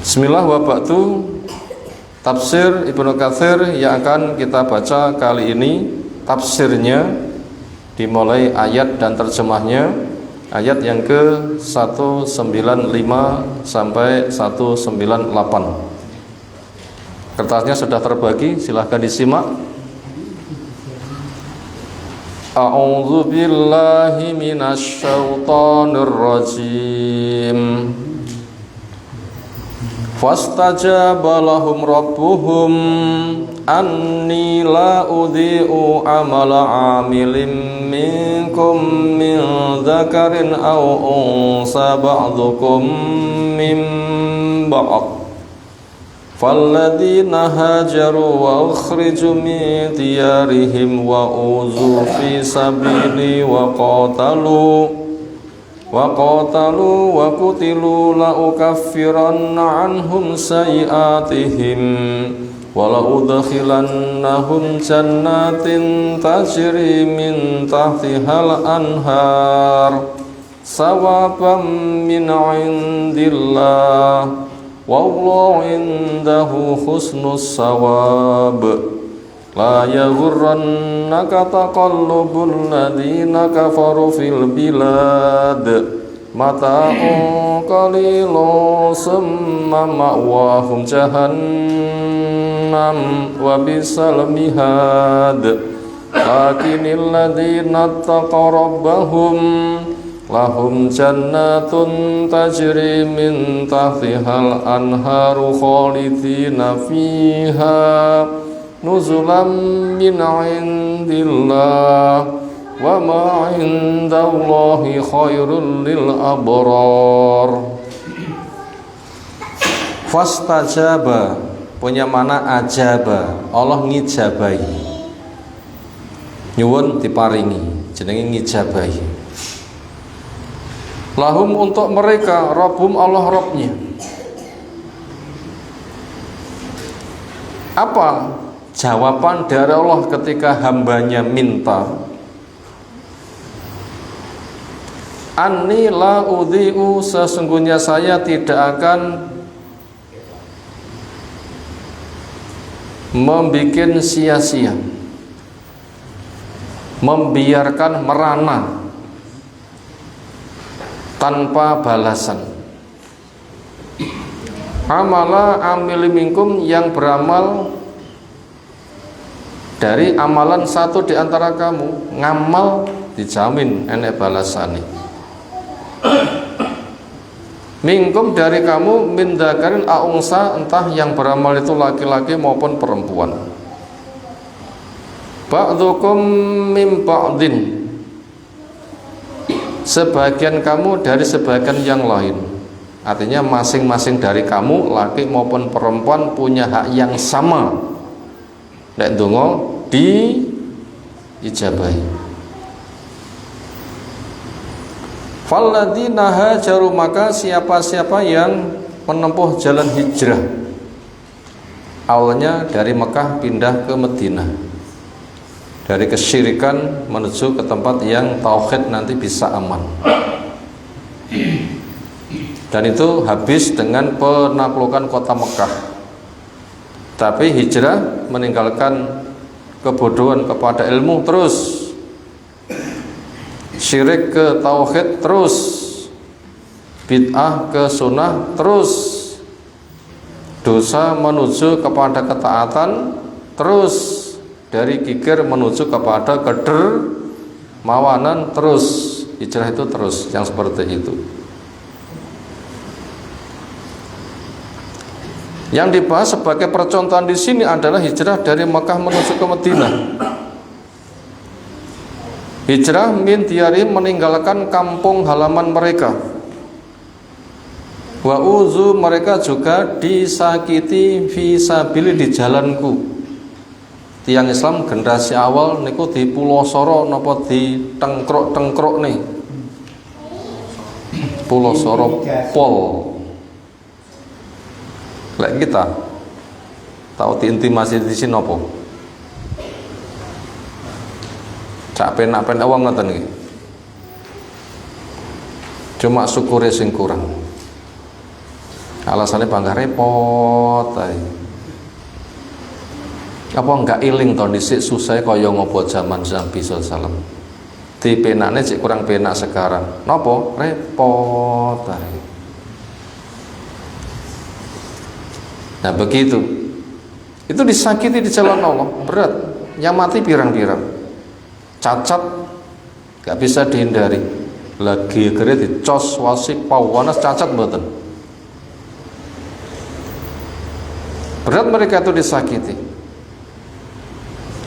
Bismillah wa ba'du. Tafsir Ibnu Katsir yang akan kita baca kali ini, tafsirnya dimulai ayat dan terjemahnya, ayat yang ke 195 sampai 198. Kertasnya sudah terbagi, silahkan disimak. A'udzu billahi minasy syaithanir rajim. Fastajaba lahum rabbuhum anni la udhi'u amala 'amilin minkum min dzakarin aw unsa ba'dukum min ba'd falladzina hajaru wa ukhriju min diyarihim wa uzu fi sabili wa qatalu wa qutilu la ukaffiranna anhum sayi'atihim wa la udkhilannahum jannatin tajri min tahtihal anhar sawaban min indillah wallahu indahu husnus sawab. La yaghurrannaka taqallubul ladzina kafaru fil bilad mata'un qalilun summa ma'wahum jahannam wa bisal mihad. Lakinnal ladzina taqaw rabbahum lahum jannatun tajri min tahtihal anharu khalidina fiha nuzulam min indillah wa ma indallahi khairul lil abrar. Fastajaba punya mana ajaba, Allah ngijabahi, nyuwun diparingi, jenenge ngijabahi. Lahum untuk mereka, Rabbum Allah Rabbnya. Apa jawaban dari Allah ketika hambanya minta? Anni la udhi'u, sesungguhnya saya tidak akan membikin sia-sia, membiarkan merana tanpa balasan amala amili minkum, yang beramal dari amalan satu di antara kamu, ngamal dijamin enek balasane. Minkum dari kamu, min dzakarin aungsa, entah yang beramal itu laki-laki maupun perempuan. Ba'dukum min ba'din, sebagian kamu dari sebagian yang lain. Artinya masing-masing dari kamu, laki maupun perempuan, punya hak yang sama. Nek donga di ijabahi. Falladzina hajaru, maka siapa-siapa yang menempuh jalan hijrah, awalnya dari Mekah pindah ke Madinah, dari kesyirikan menuju ke tempat yang tauhid nanti bisa aman. Dan itu habis dengan penaklukan kota Mekah. Tapi hijrah meninggalkan kebodohan kepada ilmu terus, syirik ke tauhid terus, bid'ah ke sunnah terus, dosa menuju kepada ketaatan terus, dari kikir menuju kepada kedermawanan terus. Hijrah itu terus, yang seperti itu. Yang dibahas sebagai percontohan di sini adalah hijrah dari Mekah menuju ke Madinah. Hijrah min diyari, meninggalkan kampung halaman mereka. Wa uzu, mereka juga disakiti fi sabili, di jalanku. Tiang Islam generasi awal niku di Pulau Soro napa di tengkrok nih. Pulau Soro Pol. Lek kita tahu diintimasi di sini apa? Cak penak-penak wong ngoten iki. Cuma syukure sing kurang. Alasannya bangga repot ae. Apa enggak iling to dhisik susah kaya ngopo zaman Nabi sallallahu alaihi wasallam. Dipenakne cek kurang penak sekarang. Napa? Repot ae. Nah begitu. Itu disakiti di jalan Allah, berat. Yang mati pirang-pirang. Cacat gak bisa dihindari. Lagi kere dicos wasik pawanas cacat mboten. Berat mereka itu disakiti.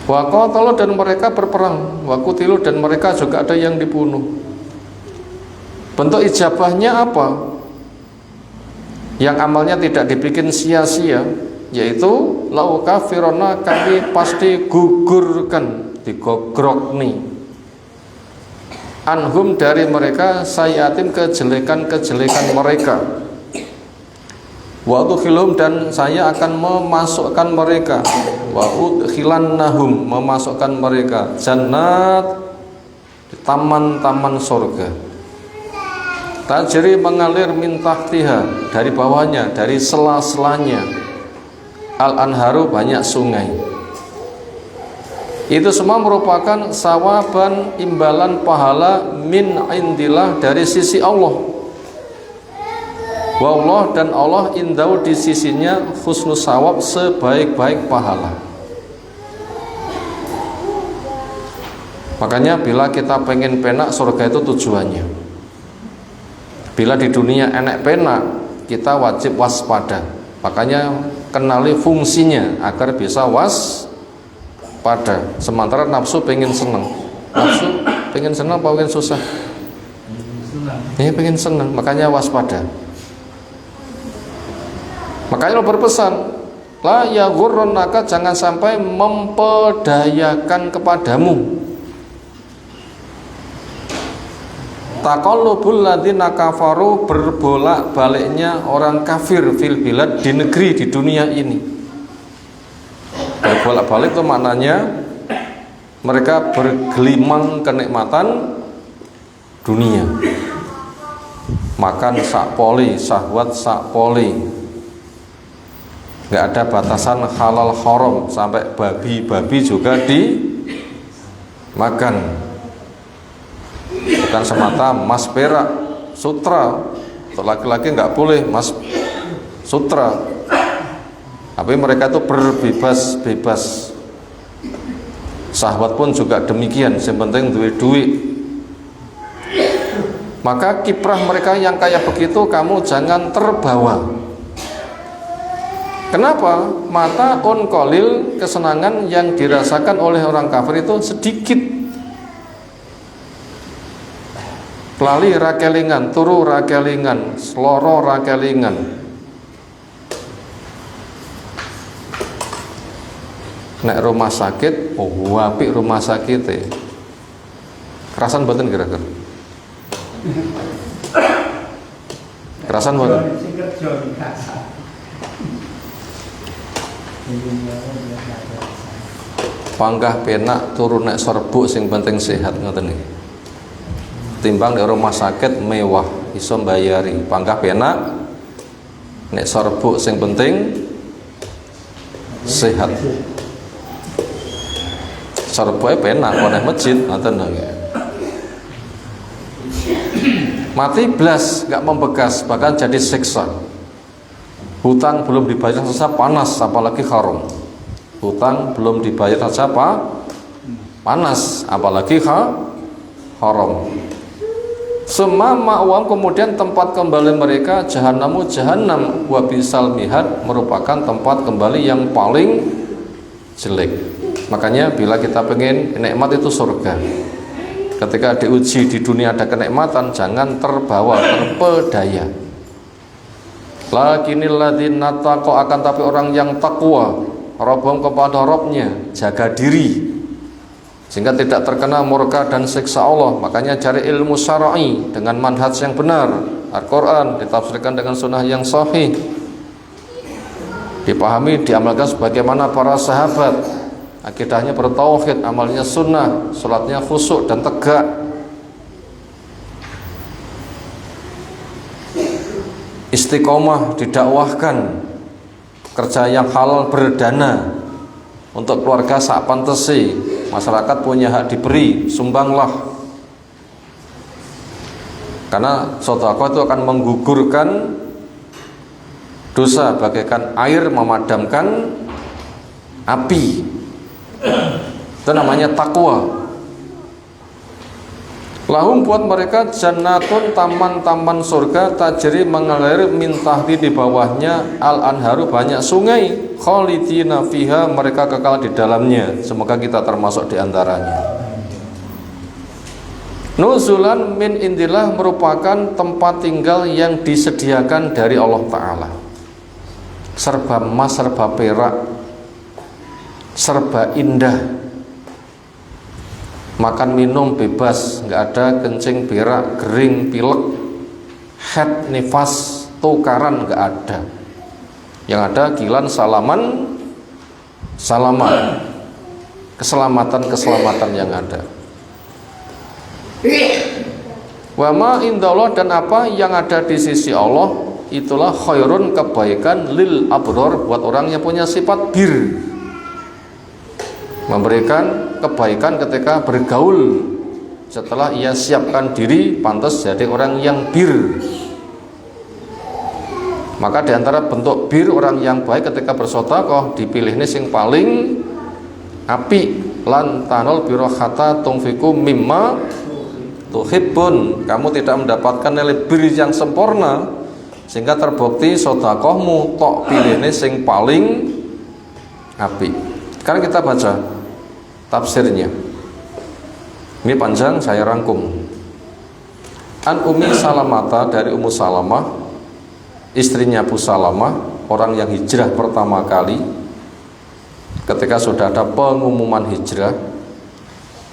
Waqatalu dan mereka berperang, waqutilu dan mereka juga ada yang dibunuh. Bentuk ijabahnya apa? Yang amalnya tidak dibikin sia-sia, yaitu lau kafirona, kami pasti gugurkan, digogrokni anhum dari mereka sayatim kejelekan-kejelekan mereka. Wa udkhilhum dan saya akan memasukkan mereka, wa udkhilannahum memasukkan mereka jannat, taman-taman surga. Tajri mengalir min tahtiha, dari bawahnya, dari sela-selanya, al-anharu banyak sungai. Itu semua merupakan sawaban, imbalan pahala min indillah, dari sisi Allah. Wallah dan Allah indau di sisinya husnus sawab, sebaik-baik pahala. Makanya bila kita pengen penak, surga itu tujuannya. Bila di dunia enak penak, kita wajib waspada. Makanya kenali fungsinya agar bisa waspada. Sementara nafsu pengen senang. Nafsu pengen senang apa pengen susah? Ini pengen senang, makanya waspada. Makanya Allah berpesan, la yaghurrannaka, jangan sampai mempedayakan kepadamu taqallubul ladzina kafaru, berbolak-baliknya orang kafir fil bilad, di negeri, di dunia ini. Berbolak-balik itu maknanya mereka bergelimang kenikmatan dunia, makan sakpoli, syahwat sakpoli, nggak ada batasan halal haram, sampai babi juga dimakan. Bukan semata mas perak, sutra. Untuk laki-laki nggak boleh mas sutra. Tapi mereka itu berbebas-bebas. Syahwat pun juga demikian, yang penting duit. Maka kiprah mereka yang kayak begitu kamu jangan terbawa. Kenapa? Mata on kolil, kesenangan yang dirasakan oleh orang kafir itu sedikit. Pelali rakelingan, turu rakelingan, seloro rakelingan. Nek rumah sakit, apik rumah sakit kerasan mboten kira-kira? Kerasan mboten? Panggah penak turun nek serbuk, sing penting sehat, ngoten niki. Timbang di rumah sakit mewah iso mbayari, panggah penak nek serbuk, sing penting sehat. Serbuke penak oleh masjid, ngoten niki. Mati blas, enggak membekas, bahkan jadi siksa. Hutang belum dibayar saja panas, apalagi haram. Hutang belum dibayar saja panas, apalagi haram. Semua ma'wam, kemudian tempat kembali mereka jahannamu, jahannam, wa bisal mihad, merupakan tempat kembali yang paling jelek. Makanya bila kita pengen nikmat itu surga, ketika diuji di dunia ada kenikmatan, jangan terbawa, terpedaya. Lakinil ladzina taqau, akan tapi orang yang takwa Rabbhum, kepada Rabbnya, jaga diri sehingga tidak terkena murka dan siksa Allah. Makanya cari ilmu syar'i dengan manhaj yang benar, Al-Quran ditafsirkan dengan sunnah yang sahih, dipahami, diamalkan sebagaimana para sahabat. Akidahnya bertauhid, amalnya sunnah, salatnya khusyuk dan tegak. istiqomah didakwahkan, kerja yang halal berdana untuk keluarga sak pantese, masyarakat punya hak diberi, sumbanglah. Karena sedekah itu akan menggugurkan dosa bagaikan air memadamkan api. Itu namanya takwa. Lahum buat mereka jannatun, taman-taman surga, tajri mengalir min tahti, di bawahnya al anharu, banyak sungai, khalidina fiha, mereka kekal di dalamnya. Semoga kita termasuk di antaranya. Nuzulan min indillah, merupakan tempat tinggal yang disediakan dari Allah Ta'ala. Serba emas, serba perak, serba indah. Makan minum bebas, nggak ada kencing, berak, kering, pilek, head, nifas, tukaran, nggak ada. Yang ada kilan, salaman, salaman, keselamatan yang ada. Wa ma indallah, dan apa yang ada di sisi Allah itulah khairun, kebaikan, lil abror, buat orang yang punya sifat bir, memberikan kebaikan ketika bergaul, setelah ia siapkan diri pantas jadi orang yang bir. Maka diantara bentuk bir orang yang baik ketika bersedekah, dipilih ini sing paling api. Lan tanul birrohata tungfiku mimma tuhibbun, kamu tidak mendapatkan nilai bir yang sempurna sehingga terbukti sedekahmu tok pilih ini sing paling api. Sekarang kita baca tafsirnya. Ini panjang, saya rangkum. An Ummi Salamata, dari Ummu Salamah, istrinya Abu Salamah, orang yang hijrah pertama kali. Ketika sudah ada pengumuman hijrah,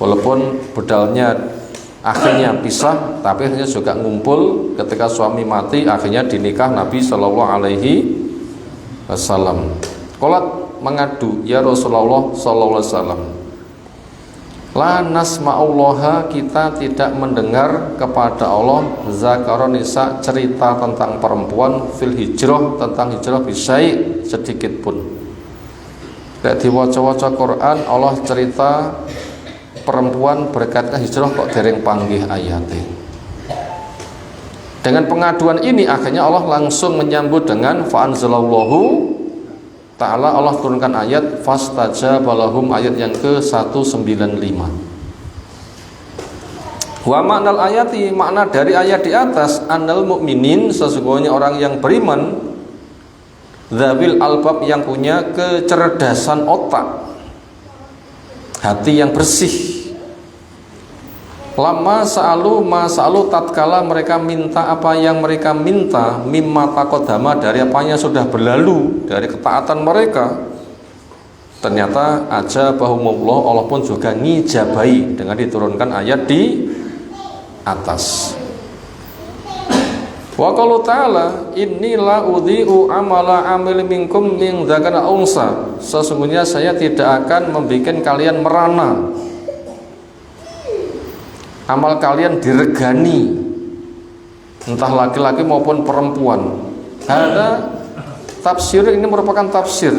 walaupun bedalnya akhirnya pisah, tapi akhirnya juga ngumpul. Ketika suami mati, akhirnya dinikah Nabi Shallallahu Alaihi Wasallam. Qolat, mengadu, ya Rasulullah Shallallahu Alaihi Wasallam, la nasma'ullaha, kita tidak mendengar kepada Allah, zakaron nisa, cerita tentang perempuan, fil hijrah, tentang hijrah, bisai, sedikit pun. Kayak diwaca-waca Quran Allah cerita perempuan berkaitan hijrah kok dereng panggih ayatnya. Dengan pengaduan ini akhirnya Allah langsung menyambut dengan fa'anzalallahu ta'ala, Allah turunkan ayat fastajaba lahum, ayat yang ke-195. Wa ma'nal ayati, makna dari ayat di atas, annal mu'minin, sesungguhnya orang yang beriman, dzawil albab, yang punya kecerdasan otak, hati yang bersih. Lama sa'alu ma sa'alu, tatkala mereka minta apa yang mereka minta, mimma taqaddama, dari apa yang sudah berlalu, dari ketaatan mereka, ternyata ajabahumullah, Allah pun juga ngijabai dengan diturunkan ayat di atas. Wa qalu ta'ala, inilah udhi'u amala amil minkum min dzakarin aw unsa, sesungguhnya saya tidak akan membuat kalian merana, amal kalian diregani, entah laki-laki maupun perempuan. Ada tafsir, ini merupakan tafsir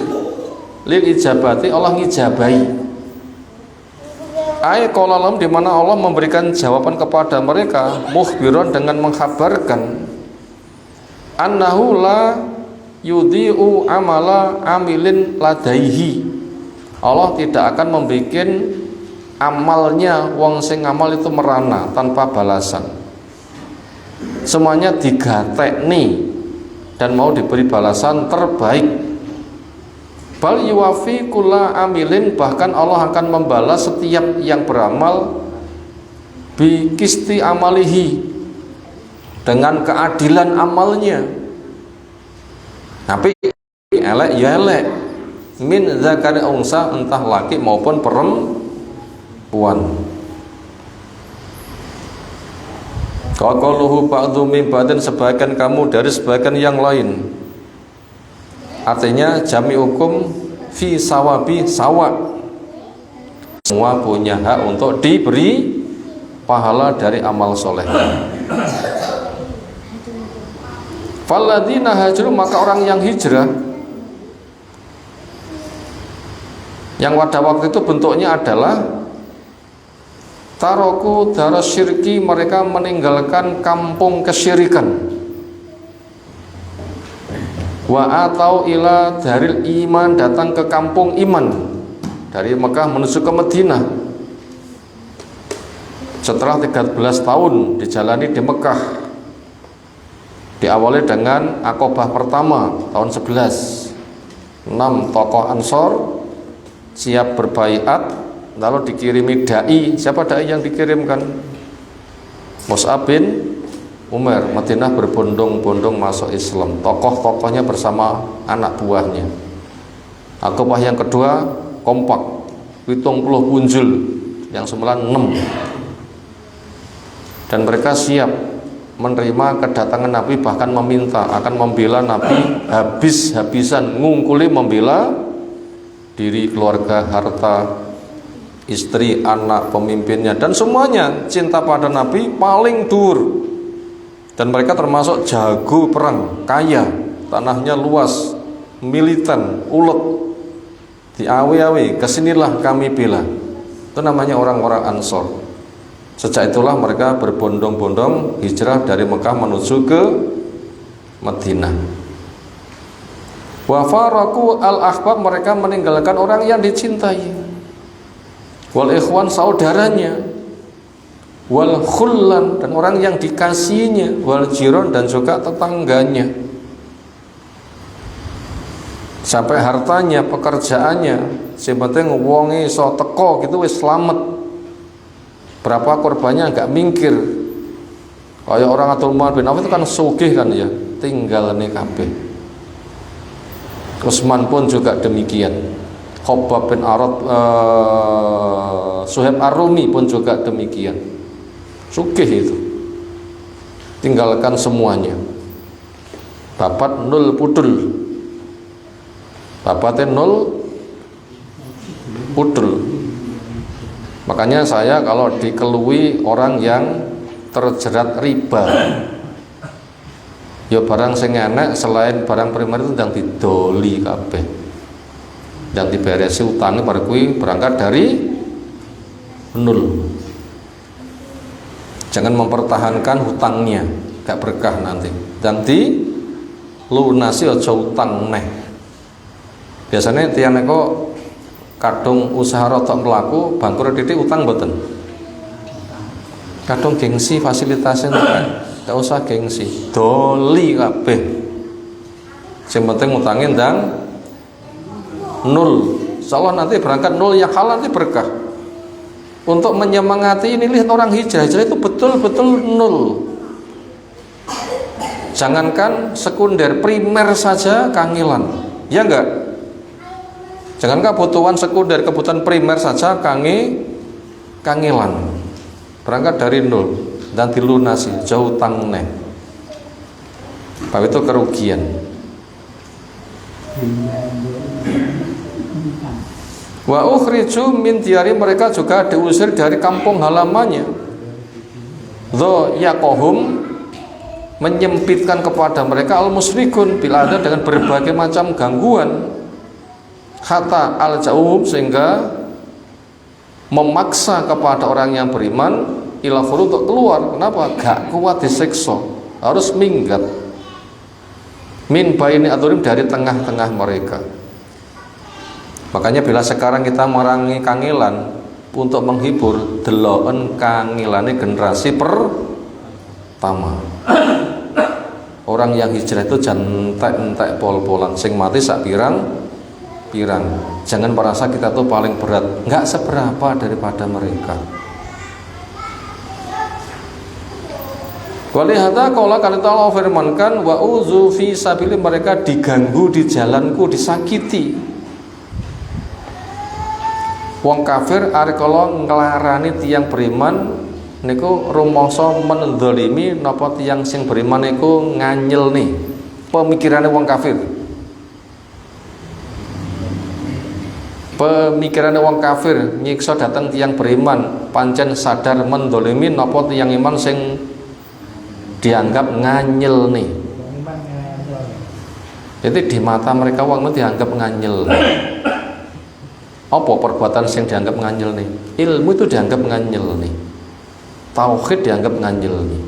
lil ijabati, Allah ngijabai. Ayat qalalahum, di mana Allah memberikan jawaban kepada mereka, mukhbiron, dengan mengkhabarkan, annahu la yudhi'u amala amilin ladaihi, Allah tidak akan membuat amalnya wong sing ngamal itu merana tanpa balasan. Semuanya digatekni dan mau diberi balasan terbaik. Bal yuwafi kulla amilin, bahkan Allah akan membalas setiap yang beramal bi kisti amalihi, dengan keadilan amalnya. Tapi elek ya elek, min zakari unsa, entah laki maupun perempuan. Qaqaluhu ba'dhu min ba'din, sebagian kamu dari sebagian yang lain. Artinya jami'ukum fi sawabi sawa, semua punya hak untuk diberi pahala dari amal soleh. Falladzina hajaru, maka orang yang hijrah yang pada waktu itu bentuknya adalah taroku daras syirki, mereka meninggalkan kampung kesyirikan, wa atau ila daril iman, datang ke kampung iman, dari Mekah menuju ke Madinah. Setelah 13 tahun dijalani di Mekah, diawali dengan Aqobah pertama tahun 11, 6 tokoh Ansor siap berbaiat, lalu dikirimi dai. Siapa dai yang dikirimkan? Mus'ab bin Umar. Madinah berbondong-bondong masuk Islam, tokoh-tokohnya bersama anak buahnya. Aqobah yang kedua kompak, 70 punjul, yang semula 6, dan mereka siap menerima kedatangan Nabi, bahkan meminta akan membela Nabi habis-habisan, ngungkuli membela diri, keluarga, harta, istri, anak, pemimpinnya, dan semuanya cinta pada Nabi paling dur. Dan mereka termasuk jago perang, kaya, tanahnya luas, militan, ulet, di awe-awe, kesinilah kami bela. Itu namanya orang-orang Ansor. Sejak itulah mereka berbondong-bondong hijrah dari Mekah menuju ke Madinah. Wa faraku al-ahbab, mereka meninggalkan orang yang dicintai, wal ikhwan, saudaranya, wal khullan, dan orang yang dikasihinya, wal jiron, dan juga tetangganya, sampai hartanya, pekerjaannya, sing penting wonge iso teko gitu wis slamet. Berapa korbannya enggak mingkir. Kayak orang Abdurrahman bin Auf itu kan sugih kan ya, tinggal nih kabeh. Utsman pun juga demikian. Khabbab bin Arad, Suhaib Ar-Rumi pun juga demikian. Sugih itu, tinggalkan semuanya. Bapat nul pudul, bapatnya nul pudul. Makanya saya kalau dikelui orang yang terjerat riba, ya barang sing enek selain barang primer itu yang didoli kabeh, yang diberesi utangnya pada kui berangkat dari nol. Jangan mempertahankan hutangnya, gak berkah nanti. Dan di lunasi aja utang neh. Biasanya tiang kok kadung usaha rotok melaku bangkrut titik utang boten. Kadung gengsi fasilitasnya gak usah gengsi, doli kabeh. Yang penting utangin dan nol. Insyaallah nanti berangkat nol, yang halal nanti berkah. Untuk menyemangati ini, lihat orang hijrah itu betul-betul nol. Jangankan sekunder, primer saja kangilan, ya enggak? Jangankan kebutuhan sekunder, kebutuhan primer saja kangilan. Berangkat dari nol dan dilunasi, jauh utang neh. Bahwa itu kerugian. Wa ukhriju min diyari, mereka juga diusir dari kampung halamannya. Dho yaqahum, menyempitkan kepada mereka al musyrikun bil ada, dengan berbagai macam gangguan. Hatta al jauhum, sehingga memaksa kepada orang yang beriman ila khuru, untuk keluar. Kenapa? Gak kuat disiksa, harus minggat min baini aturim, dari tengah-tengah mereka. Makanya bila sekarang kita merangi kangilan untuk menghibur, deloken kangilane generasi pertama. Orang yang hijrah itu jangan entek pol-polan, sing mati sak pirang. Jangan merasa kita tuh paling berat, nggak seberapa daripada mereka. Walihata qala, karena Allah firmankan, wa uzu fi sabili, mereka diganggu di jalanku, disakiti. Wong kafir arek kala nglarani tiyang beriman niku rumangsa mendolimi napa tiyang sing beriman niku nganyelne pemikirane wong kafir. Pemikirannya wong kafir nyiksa datang tiang beriman, pancen sadar mendolimi napa tiang iman sing dianggap nganyel nih. Jadi di mata mereka wong itu dianggap nganyel. Apa perbuatan yang dianggap nganyel nih? Ilmu itu dianggap nganyel nih. Tauhid dianggap nganyel nih.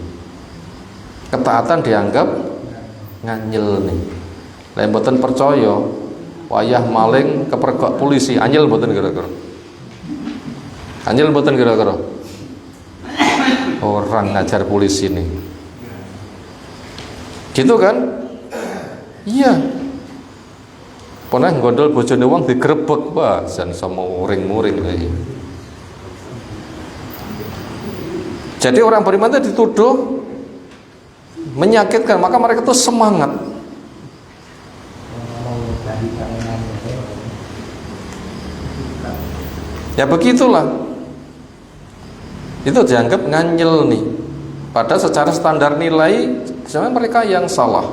Ketaatan dianggap nganyel nih. Lain mboten percaya, wayah maling kepergok polisi, anyel mboten kira-kira. Anyel mboten kira-kira. Orang ngajar polisi nih. Gitu kan? Iya. Pernah ngondol bojone wong digrebek, wah, jan sama muring-muring kayak. Jadi orang beriman itu dituduh menyakitkan, maka mereka itu semangat. Ya begitulah. Itu dianggap nganyel nih. Padahal secara standar nilai sebenarnya mereka yang salah.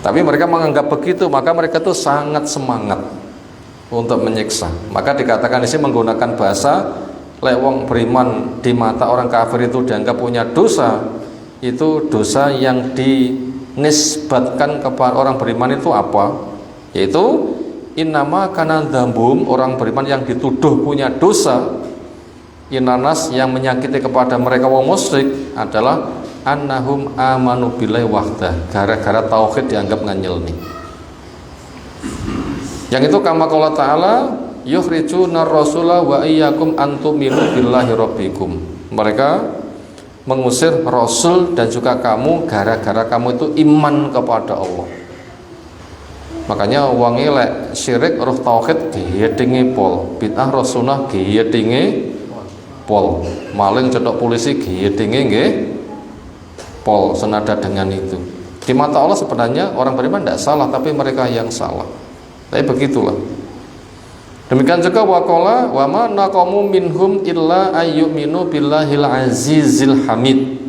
Tapi mereka menganggap begitu, maka mereka itu sangat semangat untuk menyiksa. Maka dikatakan di sini menggunakan bahasa lek wong beriman di mata orang kafir itu dianggap punya dosa. Itu dosa yang dinisbatkan kepada orang beriman itu apa? Yaitu innama kana dzambum, orang beriman yang dituduh punya dosa. Inanas yang menyakiti kepada mereka wong musyrik adalah annahum amanu billahi wahdah, gara-gara tauhid dianggap nganyel nih. Yang itu kama qala ta'ala yukhrijuna rasula wa iyyakum antuminu billahi rabbikum. Mereka mengusir rasul dan juga kamu gara-gara kamu itu iman kepada Allah. Makanya wong elek syirik roh tauhid giyedinge pol, bid'ah rasulullah giyedinge pol, maling cetok polisi giyedinge nggih pol, senada dengan itu. Di mata Allah sebenarnya orang beriman tidak salah, tapi mereka yang salah. Tapi begitulah. Demikian juga waqala wa ma naqamu minhum illa ayyuminu billahil azizil hamid.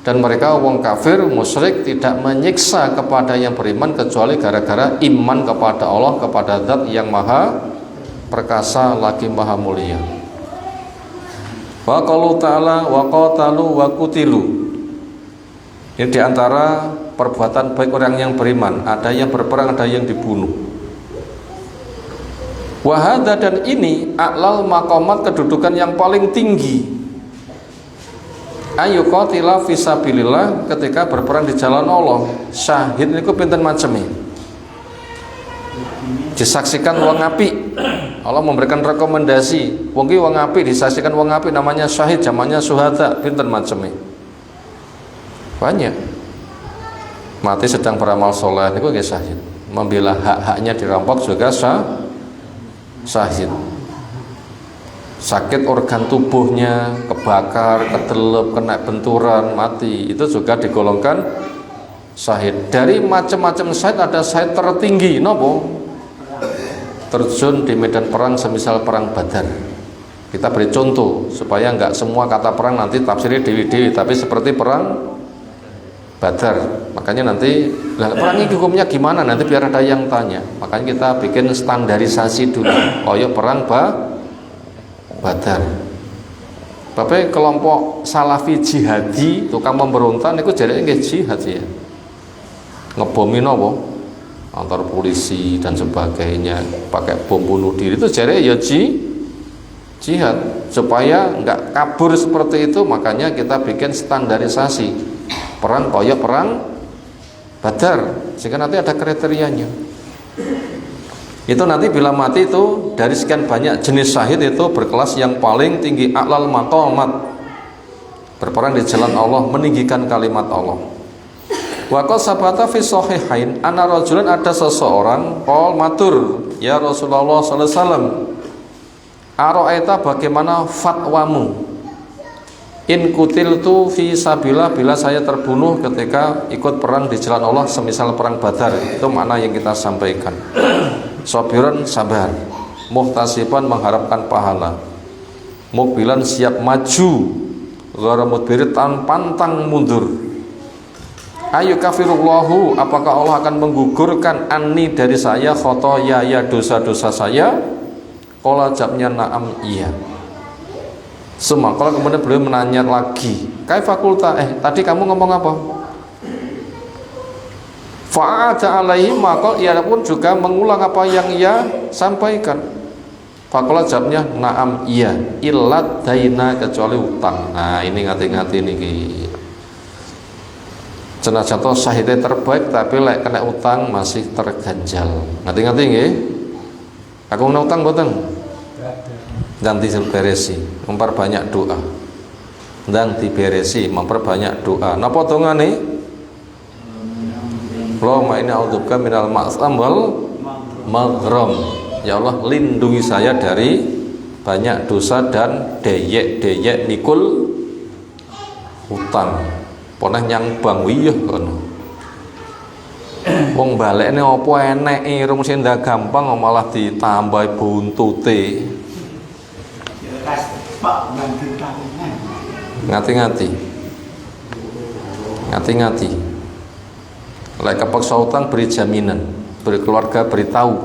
Dan mereka wong kafir musyrik tidak menyiksa kepada yang beriman kecuali gara-gara iman kepada Allah, kepada zat yang maha perkasa lagi maha mulia. Wa qalu ta'ala wa qatalu wa qutilu. Ini diantara perbuatan baik orang yang beriman, ada yang berperang, ada yang dibunuh. Wahada, dan ini a'lal maqamat, kedudukan yang paling tinggi. Ayu qatila fisabilillah, ketika berperang di jalan Allah. Syahid niku pinten maceme. Disaksikan wong apik. Allah memberikan rekomendasi, wong ki wong apik, disaksikan wong apik namanya syahid, zamannya syuhada, pinten maceme. Banyak. Mati sedang beramal soleh niku nggih syahid. Membela hak-haknya dirampok juga syahid. Sakit organ tubuhnya, kebakar, kedelep, kena benturan, mati, itu juga digolongkan syahid. Dari macam-macam syahid ada syahid tertinggi, nopo? Terjun di medan perang semisal perang Badar. Kita beri contoh supaya nggak semua kata perang nanti tafsirnya dewi-dewi, tapi seperti perang Badar. Makanya nanti perang ini hukumnya gimana, nanti biar ada yang tanya. Makanya kita bikin standarisasi dulu. Koyok perang Badar. Tapi kelompok Salafi jihadi, tukang pemberontak itu jadi nggih jihad ya. Ngebomi nopo? Antar polisi dan sebagainya, pakai bom bunuh diri, itu jadi ya jihad. Supaya nggak kabur seperti itu, makanya kita bikin standarisasi perang koyok perang Badar, sehingga nanti ada kriterianya. Itu nanti bila mati itu dari sekian banyak jenis syahid itu berkelas yang paling tinggi, a'lal maqamat, berperang di jalan Allah, meninggikan kalimat Allah. Wa qad sabata fi sahihain anna rajulan, ada seseorang qol matur, ya Rasulullah sallallahu alaihi wasallam, ara'aita, bagaimana fatwamu, in kutiltu fi sabillah, bila saya terbunuh ketika ikut perang di jalan Allah semisal perang Badar. Itu makna yang kita sampaikan. Sabiran, sabar, muhtasiban, mengharapkan pahala, mukbilan, siap maju, ghara mudbir, pantang mundur. Ayu kafirullahu, apakah Allah akan menggugurkan anni, dari saya, khotoya, ya dosa-dosa saya? Qala, jawabnya na'am, iya. Semua. Kalau kemudian beliau menanya lagi, kaifa qulta, tadi kamu ngomong apa? Fa'ada alaihi, maka ia pun juga mengulang apa yang ia sampaikan. Faqala, jawabnya na'am, iya, illat daina, kecuali utang. Nah ini ngati-ngati niki. Senajan to sahide terbaik tapi lek kena utang masih terganjal. Ngati-ngati nggih. Aku kena utang mboten? Ganti beresi, memperbanyak doa. Dan diberesi, memperbanyak doa. Napa dongane? Allahumma inni a'udzubika minal ma'sam wal maghram. Ya Allah, lindungi saya dari banyak dosa dan deyek nikul utang. Poneh nyang bang wiyah kono. Wong balekne apa eneke rung senda gampang malah ditambahi buntute. Ngati-ngati. Ngati-ngati. Lek kepeksa utang beri jaminan, beri keluarga beritahu.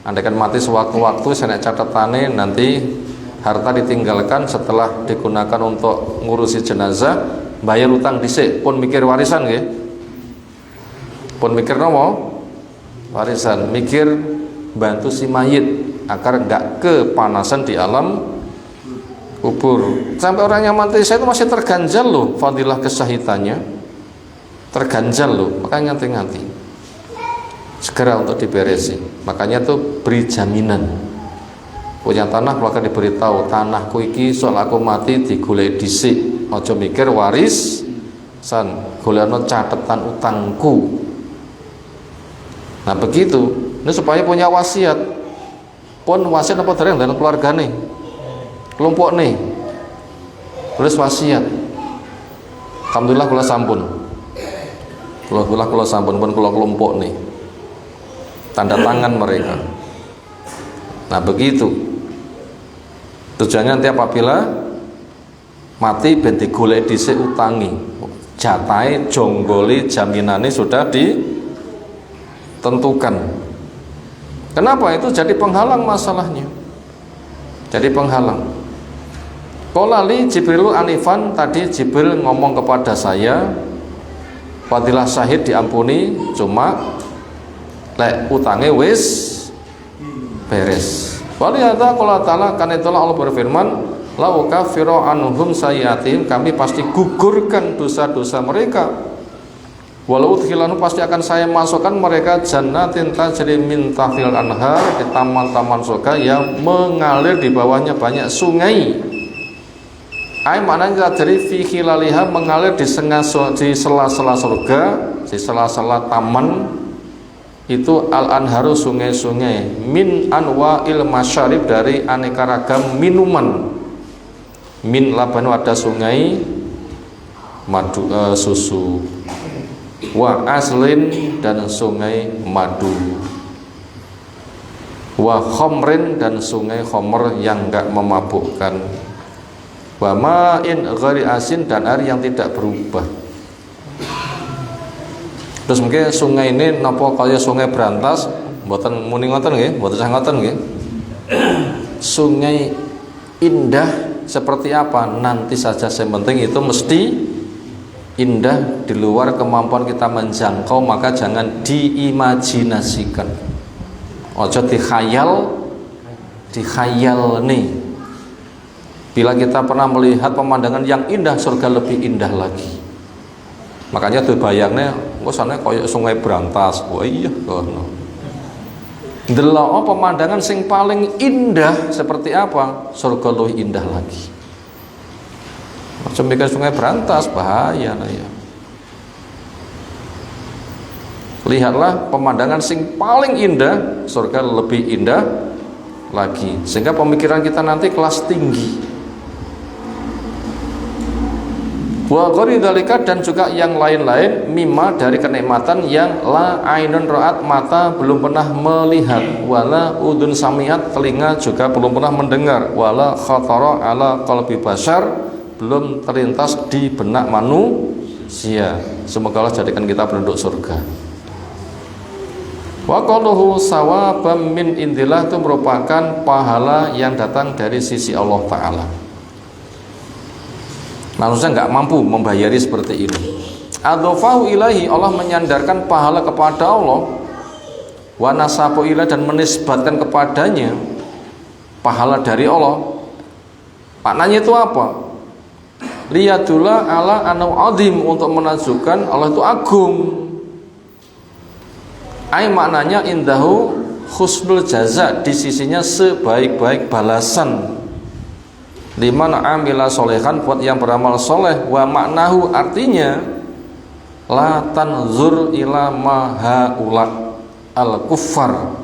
Andaikan mati sewaktu-waktu senek catatane nanti harta ditinggalkan setelah digunakan untuk ngurusi jenazah, bayar utang dhisik, pun mikir warisan nggih. Pun mikir nopo? Warisan, mikir bantu si mayit agar enggak kepanasan di alam kubur. Sampai orang yang mati saya itu masih terganjal loh fadilah kesahitannya. Terganjal loh, makanya nganti-nganti segera untuk diberesi. Makanya tuh beri jaminan. Punya tanah maka diberitahu, tanahku iki soal aku mati digolek dhisik. Aja mikir waris san, golekno catetan utangku. Nah begitu, ini supaya punya wasiat. Pun wasiat apa dereng dalam keluargane, kelompok nih, tulis wasiat. Alhamdulillah kula sampun. Kula sampun pun kula kelompok nih. Tanda tangan mereka. Nah begitu. Tujuannya nanti apabila mati ben digolek dhisik utangi. Jatahe jonggole jaminane sudah ditentukan. Kenapa? Itu jadi penghalang masalahnya. Jadi penghalang. Qala li Jibril anifan, tadi Jibril ngomong kepada saya, fadilah syahid diampuni, cuma lek utange wis beres. Walihada qala ta'ala, kan itulah Allah berfirman, la ukaffiru anhum sayyi'atihim, kami pasti gugurkan dosa-dosa mereka. Walau udkhilanu, pasti akan saya masukkan mereka jannatin tajri min tahtil anhar, di taman-taman surga yang mengalir di bawahnya banyak sungai. Ai maknanya dari fi khilaliha, mengalir di sela-sela surga, di sela-sela taman itu al-anharu, sungai-sungai, min anwa'il masyarib, dari aneka ragam minuman. Min labanu, ada sungai madu, susu, wa aslin, dan sungai madu, wa khomrin, dan sungai khomer yang enggak memabukkan, wa ma'in ghari asin, dan air yang tidak berubah. Terus mungkin sungai ini napa kaya sungai Brantas, mboten muni ngoten nggih, mboten sah ngoten nggih. Sungai indah seperti apa nanti saja, yang penting itu mesti indah di luar kemampuan kita menjangkau, maka jangan diimajinasikan. Ojo dikhayal nih. Bila kita pernah melihat pemandangan yang indah, surga lebih indah lagi. Makanya tuh bayangnya, kok sana koyo sungai Brantas. Wah iya kono. Ndelok pemandangan sing paling indah seperti apa? Surga lebih indah lagi. Macam mikir sungai Brantas bahaya lah ya. Lihatlah pemandangan sing paling indah, surga lebih indah lagi. Sehingga pemikiran kita nanti kelas tinggi. Wa ghari dzalika, dan juga yang lain-lain, mimma, dari kenikmatan yang la ainun ra'at, mata belum pernah melihat, wala udun samiat, telinga juga belum pernah mendengar, wala khatara ala qalbi bashar, belum terlintas di benak manusia. Semoga Allah jadikan kita penduduk surga. Wa qaluhu sawabam min indillah, itu merupakan pahala yang datang dari sisi Allah Ta'ala. Manusia nggak mampu membayari seperti ini. Adhofahu ilahi, Allah menyandarkan pahala kepada Allah, wa nasabu ilahi, dan menisbatkan kepadanya pahala dari Allah. Maknanya itu apa? Liyadullah ala anau azim, untuk menunjukkan Allah itu agung. Ai maknanya indahu husnul jaza, di sisinya sebaik-baik balasan. Liman amila solehan, buat yang beramal soleh. Wa maknahu, artinya la tanzur ila ma haula al kuffar,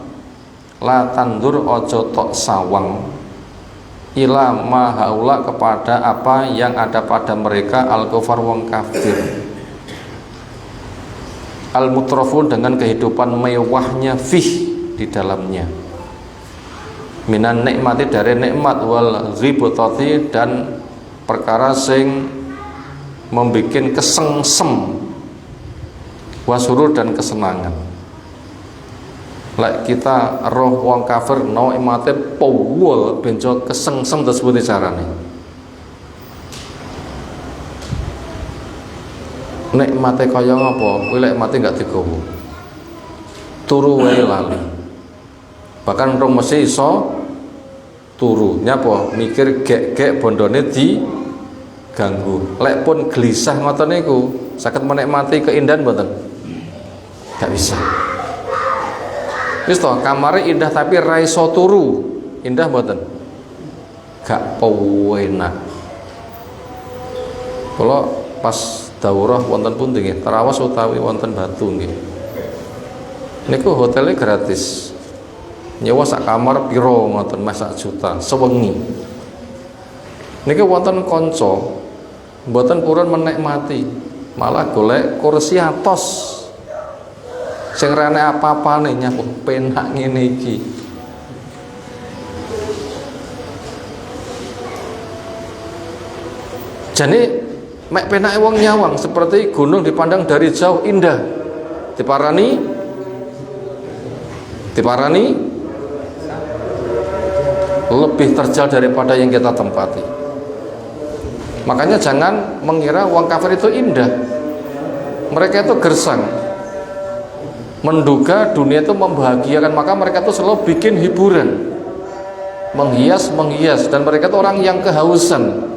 la tandur, ojo tok sawang, ila ma haula, kepada apa yang ada pada mereka, al kuffar, wong kafir, al mutrafun, dengan kehidupan mewahnya, fih, di dalamnya, minan nikmati, dari nikmat, wal ghibtati, dan perkara sing membikin kesengsem, wasurur, dan kesenangan. Lek kita roh wong kafir nikmate powol benjo kesengsem tersebut carane. Nikmate kaya ngapa? Kuwi lek mati gak digowo. Turu wae lali. Bahkan rong mesti iso turu. Nyapa? Mikir gek-gek bondone diganggu. Lek pun gelisah ngoten niku, saged menikmati keindahan mboten? Gak bisa. Wis to, kamare indah tapi ra iso turu. Indah mboten? Gak penak. Kula pas daurah wonten pundi nggih? Tarawas utawi wonten Batu nggih. Niku hotelnya gratis. Nyewa sak kamar piro ngoten, mas, 1 juta sewengi. Niki wonten kanca mboten purun menikmati, malah golek kursi atos sing rene apa-apane, nyapu penak ngene iki. Jane mek penake wong nyawang, seperti gunung dipandang dari jauh indah, diparani lebih terjal daripada yang kita tempati. Makanya jangan mengira wong kafir itu indah. Mereka itu gersang, menduga dunia itu membahagiakan, maka mereka itu selalu bikin hiburan, menghias, dan mereka itu orang yang kehausan.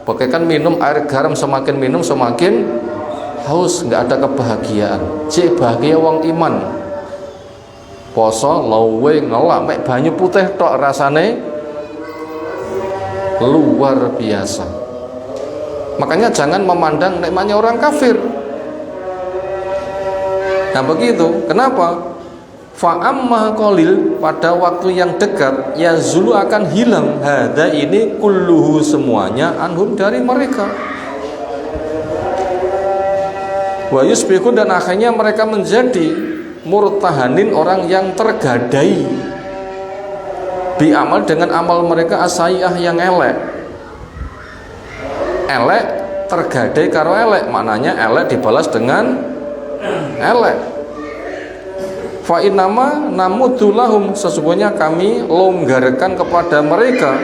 Bagaikan minum air garam, semakin minum semakin haus, nggak ada kebahagiaan. Cek bahagia wong iman, poso lawe ngelak mek banyu putih tok rasane luar biasa. Makanya jangan memandang nikmatnya orang kafir. Nah begitu, kenapa? Fa'amma qalil, pada waktu yang dekat, ya zulu, akan hilang, hada, ini kulluhu, semuanya, anhum, dari mereka. Wa yusbihun, dan akhirnya mereka menjadi murtahanin, orang yang tergadai, bi amal, dengan amal mereka, asayah, yang elek. Elek tergadai karo elek, maknanya elek dibalas dengan elek. Fa innama namudulahum, sesungguhnya kami longgarkan kepada mereka,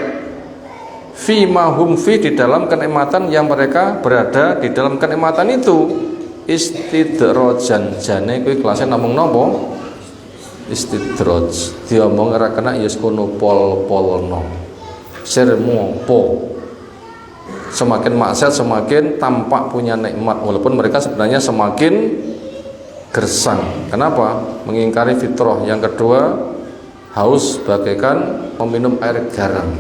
fi mahum fi, di dalam kenikmatan yang mereka berada di dalam kenikmatan itu. Istidrojan, jane kuwi kelasnya namung napa? Istidroj. Diomong ora kena ya kono pol-polno. Sirmu po. Semakin maksiat semakin tampak punya nikmat, walaupun mereka sebenarnya semakin gersang. Kenapa? Mengingkari fitrah. Yang kedua, haus bagaikan meminum air garam,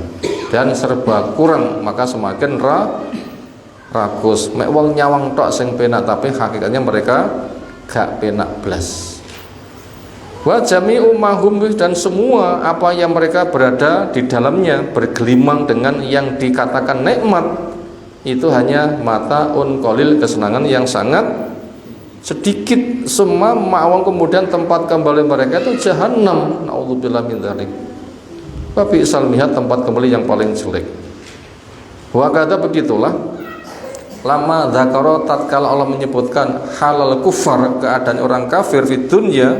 dan serba kurang, maka semakin rakus. Mek wong nyawang tok sing penak, tapi hakikatnya mereka gak penak blas. Wa jami'u mahum, dan semua apa yang mereka berada di dalamnya, bergelimang dengan yang dikatakan nikmat, itu hanya mataun qalil, kesenangan yang sangat sedikit. Semua ma'awang, kemudian tempat kembali mereka itu jahannam. Naudzubillah min dzalik. Wa bi'sal mihad, tempat kembali yang paling jelek. Wa kata begitulah, lama dzakara, tatkala Allah menyebutkan halal kufar, keadaan orang kafir di dunia,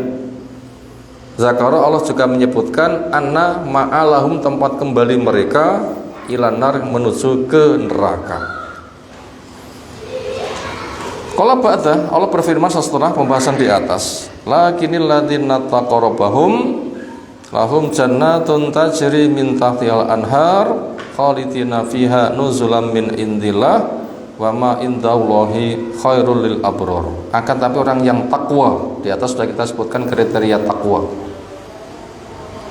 zakara, Allah juga menyebutkan anna ma'alahum, tempat kembali mereka, ilanar, menuju ke neraka. Qala ba'da, Allah berfirman setelah pembahasan di atas, lakinnal ladzina taqarrabahum lahum jannatun tajri min tahtihal anhar khalidina fiha nuzulam min indillah wa ma indallahi khairul lil abrar. Akan tapi orang yang takwa, di atas sudah kita sebutkan kriteria takwa.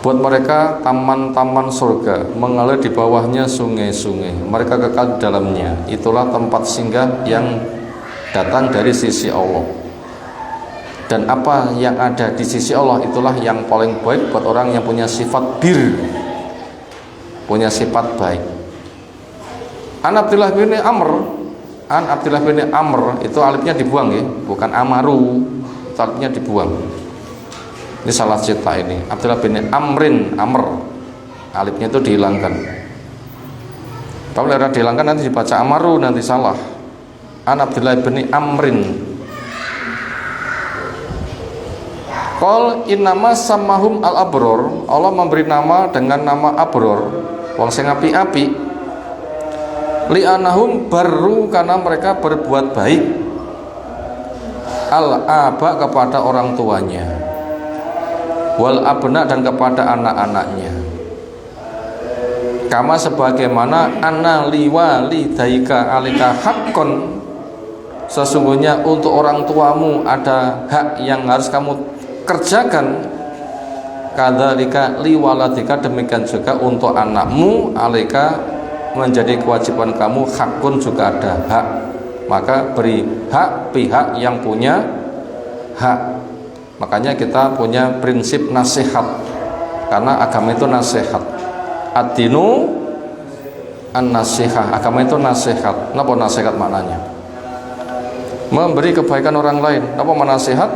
Buat mereka taman-taman surga, mengalir di bawahnya sungai-sungai, mereka kekal di dalamnya. Itulah tempat singgah yang datang dari sisi Allah. Dan apa yang ada di sisi Allah itulah yang paling baik buat orang yang punya sifat bir, punya sifat baik. An Abdullah bin Amr, itu alifnya dibuang ya, bukan Amaru, itu alifnya dibuang. Ini salah cetak ini. Abdullah bin Amr, alifnya itu dihilangkan. Kalau dihilangkan nanti dibaca Amaru, nanti salah. An Abdullah bin Amrin. Qol innama sammahum al-abror. Allah memberi nama dengan nama abror, wong sing api-api. Li'anahum barru, karena mereka berbuat baik. Al-aba, kepada orang tuanya. Wal abna, dan kepada anak-anaknya. Kama, sebagaimana anna liwalidaika alika haqqon, sesungguhnya untuk orang tuamu ada hak yang harus kamu kerjakan. Kadzalika liwaladika, demikian juga untuk anakmu alika, menjadi kewajiban kamu, hakun, juga ada hak. Maka beri hak pihak yang punya hak. Makanya kita punya prinsip nasihat, karena agama itu nasihat. Ad-dinu an-nasihah, agama itu nasihat. Apa nasihat maknanya? Memberi kebaikan orang lain. Apa menasihat?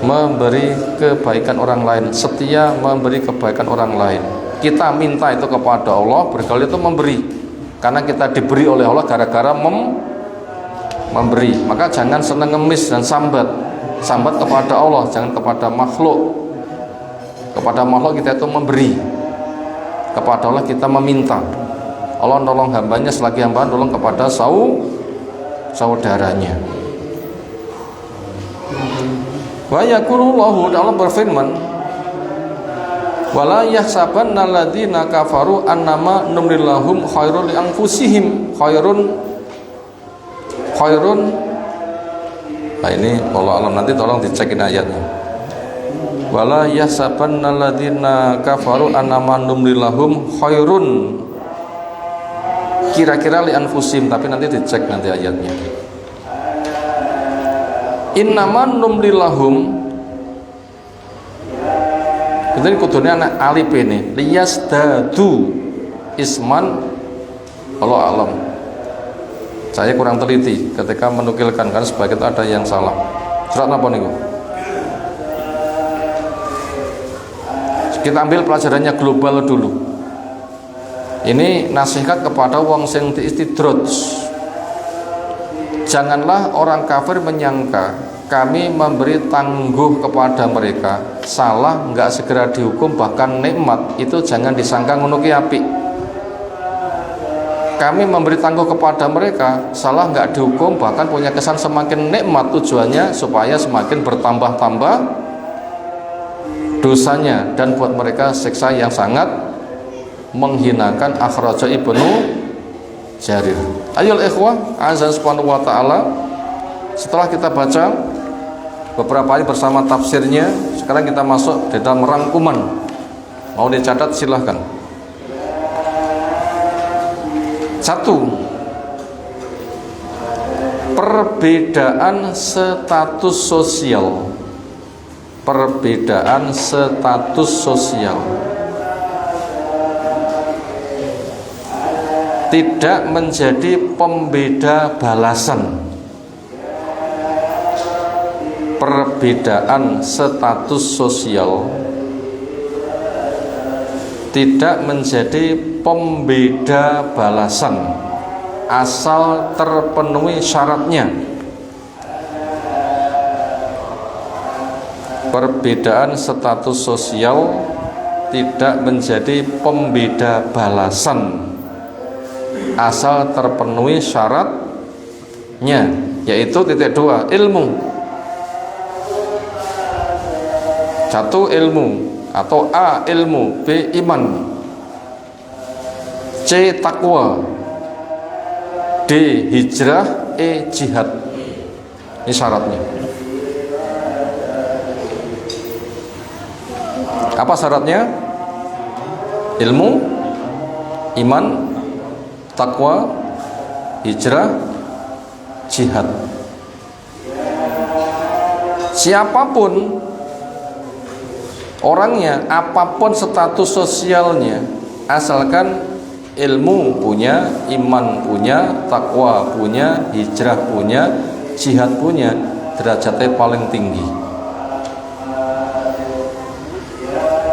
Memberi kebaikan orang lain, setia memberi kebaikan orang lain. Kita minta itu kepada Allah, bergaul itu memberi, karena kita diberi oleh Allah gara-gara memberi. Maka jangan senang ngemis dan sambat kepada Allah, jangan kepada makhluk. Kepada makhluk kita itu memberi, kepada Allah kita meminta. Allah nolong hambanya selagi hamba nolong kepada saudaranya. Wa yaqulullahu, Allah berfirman, wala yahsabanna alladzina kafaru annama numlillahum khairul li anfusihim khairun. Nah ini Allah alam, nanti tolong dicekin ayatnya. Wala yahsabanna alladzina kafaru annama numlillahum khairun, kira-kira li anfusihim, tapi nanti dicek nanti ayatnya. Innaman numlilahum, jadi kudunya anak alif ini liyasdadu isman. Allah alam, saya kurang teliti ketika menukilkan, karena sebagian itu ada yang salah. Surat apa nih? Kita ambil pelajarannya global dulu. Ini nasihat kepada wong sing diistidraj. Janganlah orang kafir menyangka kami memberi tangguh kepada mereka, salah nggak segera dihukum, bahkan nikmat itu jangan disangka ngono ki apik. Kami memberi tangguh kepada mereka, salah nggak dihukum, bahkan punya kesan semakin nikmat, tujuannya supaya semakin bertambah-tambah dosanya dan buat mereka siksa yang sangat menghinakan. Akhraja Ibnu Jarir. Ayol ikhwah azan subhanahu wa ta'ala, setelah kita baca beberapa ayat bersama tafsirnya, sekarang kita masuk di dalam rangkuman. Mau dicatat silahkan. 1. Perbedaan status sosial. Perbedaan status sosial tidak menjadi pembeda balasan. Perbedaan status sosial tidak menjadi pembeda balasan asal terpenuhi syaratnya. Perbedaan status sosial tidak menjadi pembeda balasan asal terpenuhi syaratnya. yaitu titik dua, ilmu. Satu, ilmu, atau A, ilmu, B, iman, C, takwa, D, hijrah, E, jihad. Ini syaratnya. Apa syaratnya? Ilmu, iman, takwa, hijrah, jihad. Siapapun orangnya, apapun status sosialnya, asalkan ilmu punya, iman punya, takwa punya, hijrah punya, jihad punya, derajatnya paling tinggi.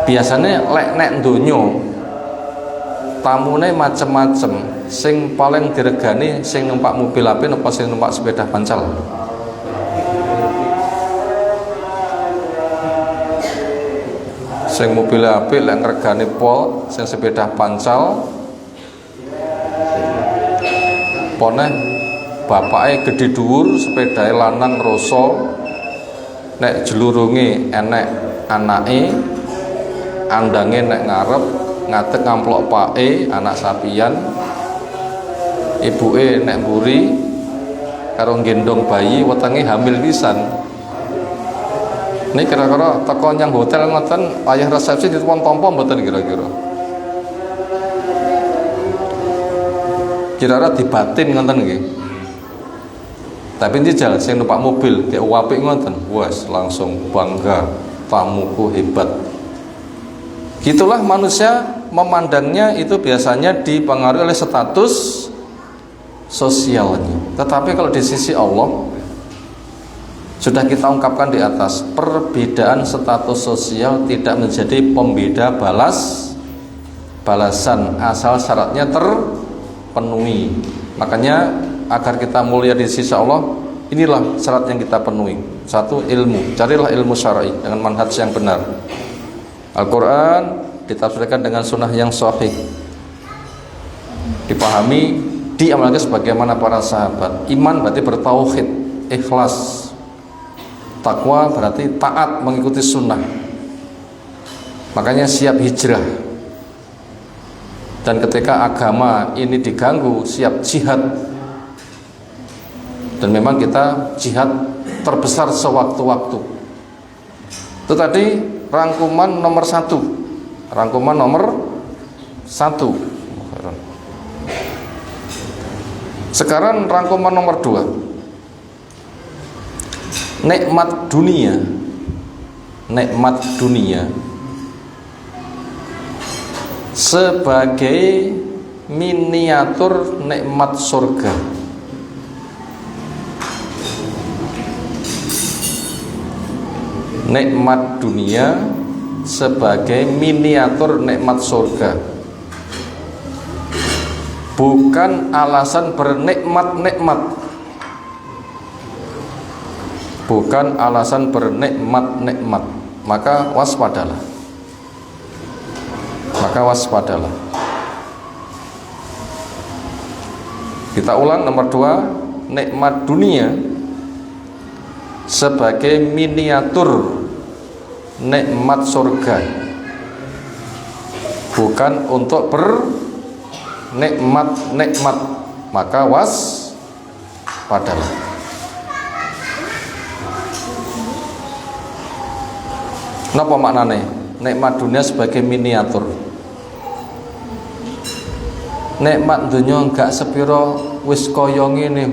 Biasanya lek nek donya tamune macem-macem, sing paling diregani sing numpak mobil apik apa sing numpak sepeda pancal? Sing mobil apik lek ngregani pol, sing sepeda pancal poneh bapake gedhe dhuwur, sepedae lanang roso, nek jelurunge enek anake, andange nek ngarep, ngadeg ngamplok pake anak sapian, ibuke nek mburi karo gendong bayi, wetenge hamil pisan. Ini kira-kira teko nyang hotel ngoten, ayah resepsi ditelepon tompo mboten kira-kira? Kira-kira dibatin ngoten nggih. Tapi njajal sing numpak mobil kayak apik ngoten, wes langsung bangga, tamuku hebat. Gitulah manusia memandangnya, itu biasanya dipengaruhi oleh status sosialnya. Tetapi kalau di sisi Allah, sudah kita ungkapkan di atas, perbedaan status sosial tidak menjadi pembeda balasan asal syaratnya terpenuhi. Makanya agar kita mulia di sisi Allah, inilah syarat yang kita penuhi. Satu, ilmu. Carilah ilmu syar'i dengan manhaj yang benar. Al-Quran ditafsirkan dengan sunnah yang sahih, dipahami, diamalkan sebagaimana para sahabat. Iman berarti bertauhid, ikhlas. Takwa berarti taat, mengikuti sunnah. Makanya siap hijrah. Dan ketika agama ini diganggu, siap jihad. Dan memang kita jihad terbesar sewaktu-waktu. Itu tadi rangkuman nomor satu. Rangkuman nomor satu. Sekarang rangkuman nomor dua. Nikmat dunia. Nikmat dunia sebagai miniatur nikmat surga. Nikmat dunia sebagai miniatur nikmat surga, bukan alasan bernikmat-nikmat, bukan alasan bernikmat-nikmat. Maka waspadalah, maka waspadalah. Kita ulang nomor dua, nikmat dunia sebagai miniatur nikmat surga, bukan untuk bernikmat-nikmat. Maka waspadalah. Napa maknane nikmat dunia sebagai miniatur? Nikmat dunia enggak sepiro wis kaya ngene,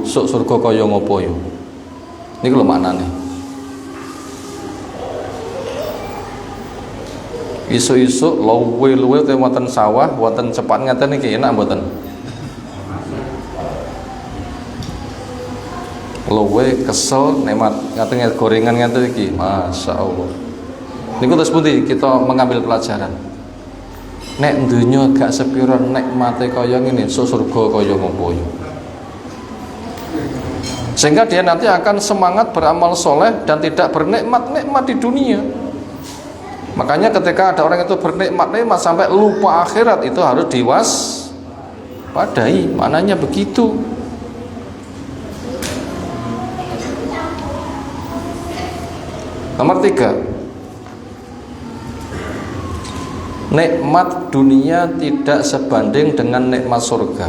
sok surga kaya ngopo yo. Niku lho maknane. Isu-isu luwe-luwe te wonten sawah, wonten cepat ngaten iki enak mboten? Luwe kesel nikmat ngaten gorengan ngaten iki, Masya Allah. Niku terus pundi kita mengambil pelajaran. Nek dunya gak sepiro nikmate kaya ngene, sok surga kaya ngopo yo. Sehingga dia nanti akan semangat beramal soleh dan tidak bernikmat-nikmat di dunia. Makanya ketika ada orang itu bernikmat-nikmat sampai lupa akhirat, itu harus diwaspadai. Maknanya begitu. Nomor 3, nikmat dunia tidak sebanding dengan nikmat surga.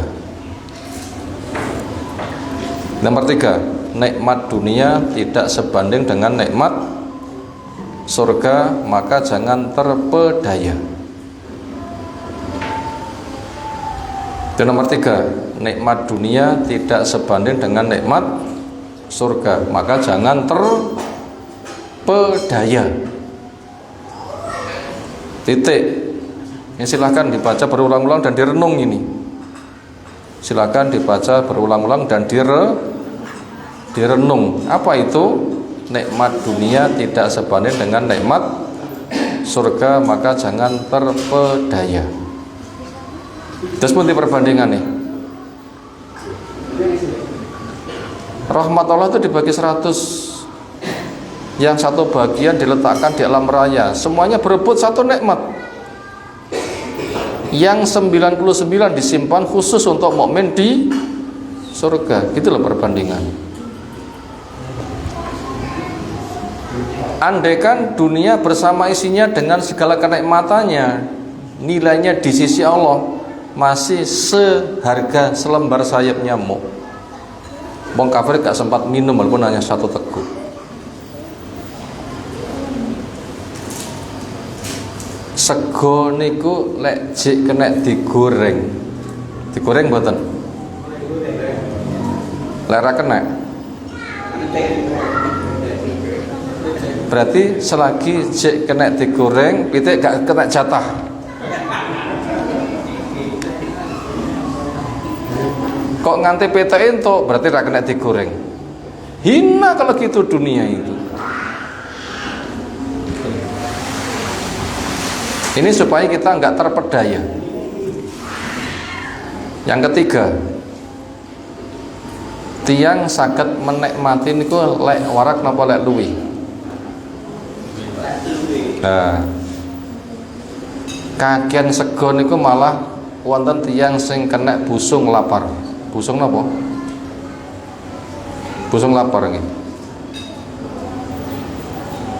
Nomor 3, nikmat dunia tidak sebanding dengan nikmat surga, maka jangan terpedaya. Itu nomor 3, nikmat dunia tidak sebanding dengan nikmat surga, maka jangan terpedaya. Titik. Ini silahkan dibaca berulang-ulang dan direnung ini. Silahkan dibaca berulang-ulang dan direnung. Apa itu? Nikmat dunia tidak sebanding dengan nikmat surga, maka jangan terpedaya. Terus pun di perbandingan nih. Rahmat Allah itu dibagi 100. Yang satu bagian diletakkan di alam raya. Semuanya berebut satu nikmat. Yang 99 disimpan khusus untuk mukmin di surga. Gitulah perbandingan. Andaikan dunia bersama isinya dengan segala kenikmatannya, nilainya di sisi Allah masih seharga selembar sayap nyamuk. Wong kafir gak sempat minum walaupun hanya satu teguk. Sego niku lek jek kena digoreng. Digoreng mboten? Lek ra kena. Berarti selagi jek kena digoreng, pitik gak kena jatah. Kok nganti pitik entuk, berarti ra kena digoreng. Hina kalau gitu dunia itu. Ini supaya kita nggak terpedaya. Yang ketiga, tiang saged menikmati niku lek warak napa lek luwih. Nah, kagian sego niku malah wonten tiang sing kena busung lapar. Busung napa? Busung lapar nggih.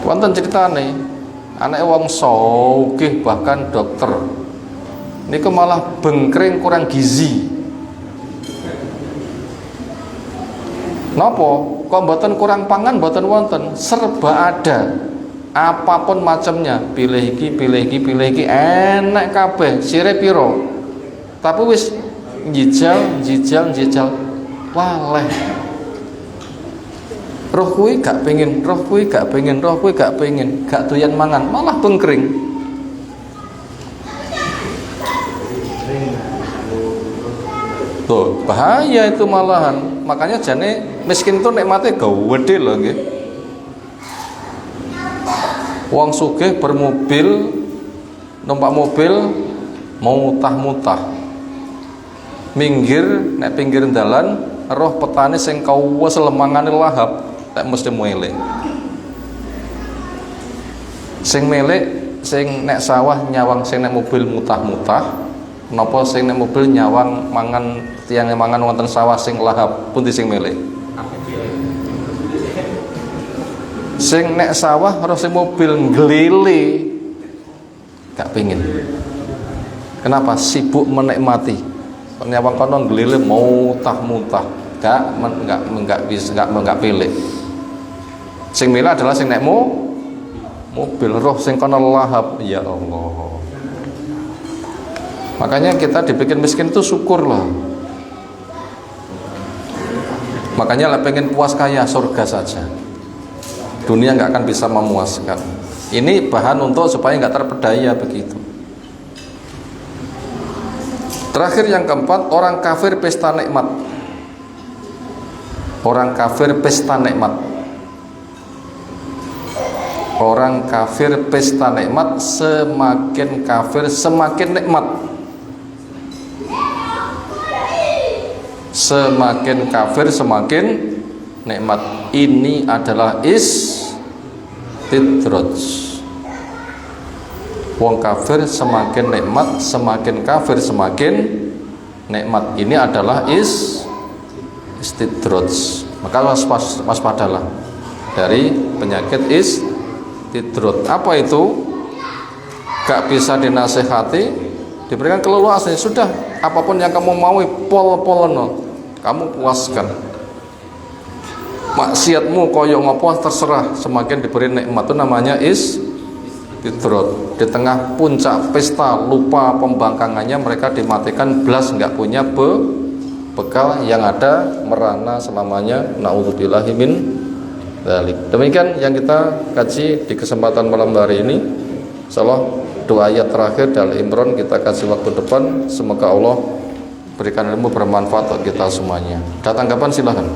Wonten critane anak wong sugih bahkan dokter niku malah bengkring kurang gizi. Napa? Kok mboten kurang pangan mboten wonten, serba ada. Apapun macamnya, pilih iki, enak kabeh, sire piro. Tapi wis njijal, waleh. Roh kuwi gak pengen, gak doyan mangan, malah bengkring. Tuh, bahaya itu malahan. Makanya jane miskin tuh nikmate gede loh nggih. Wong sugih bermobil, numpak mobil mutah-mutah. Minggir, nek pinggir dalan, roh petani sing kawes lemangane lahap. Tak mesti melek. Sing melek, sing nek sawah nyawang sing nek mobil mutah-mutah, napa sing nek mobil nyawang mangan tiang mangan wonten sawah sing lahap, pundi sing melek? Sing nek sawah karo sing mobil nglele gak pengin. Kenapa? Sibuk menikmati. Nyawang kono nglele mutah-mutah, enggak pilih. Sing milih adalah sing nek mobil, roh sing kono lahap. Ya Allah. Makanya kita dibikin miskin itu syukurlah. Makanya lah pengen puas kaya surga saja. Dunia nggak akan bisa memuaskan. Ini bahan untuk supaya nggak terpedaya begitu. Terakhir yang keempat, orang kafir pesta nikmat. Orang kafir pesta nikmat. Orang kafir pesta nikmat, semakin kafir semakin nikmat. Semakin kafir semakin nikmat. Ini adalah istidraj. Wong kafir semakin nikmat, semakin kafir semakin nikmat. Ini adalah istidraj. Maka waspadalah dari penyakit istidraj. tidrut. Apa itu? Gak bisa dinasehati, diberikan keleluasan. Sudah, apapun yang kamu mau, pol-polono, kamu puaskan. Maksiatmu koyok ngopo terserah, semakin diberi nikmat. Itu namanya tidrut. Di tengah puncak pesta, lupa pembangkangannya, mereka dimatikan, belas nggak punya bekal, yang ada merana selamanya. Na'udzubillahi min dzalik. Demikian yang kita kaji di kesempatan malam hari ini. Insyaallah 2 ayat terakhir dari Imran kita kasih waktu depan. Semoga Allah berikan ilmu bermanfaat untuk kita semuanya. Ada tanggapan silahkan.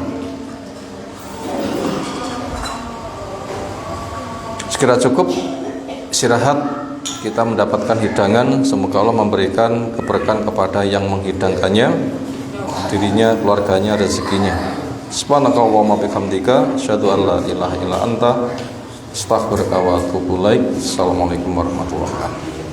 Sekira cukup istirahat, kita mendapatkan hidangan. Semoga Allah memberikan keberkahan kepada yang menghidangkannya, dirinya, keluarganya, rezekinya. Subhanakallahumma bihamdika asyhadu an la ilaha illa anta astaghfiruka wa atubu ilaik. Assalamualaikum warahmatullahi wabarakatuh.